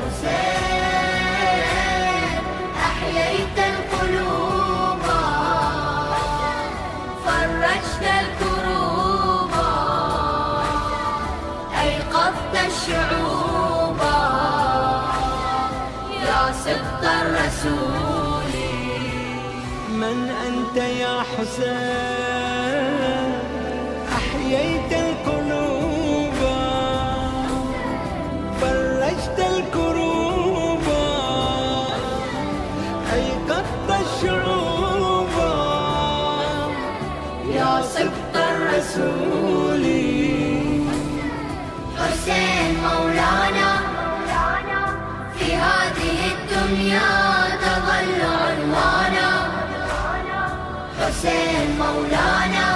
حسين أحييت القلوب، فرجت الكروب، أيقظت الشعوب، يا سبط الرسول. من أنت يا حسين؟ أحييت القلوب، فرجت الكروب، أيقظت الشعوب، يا سبط الرسول. حسين مولانا في هذه الدنيا تظل عنوانا، حسين مولانا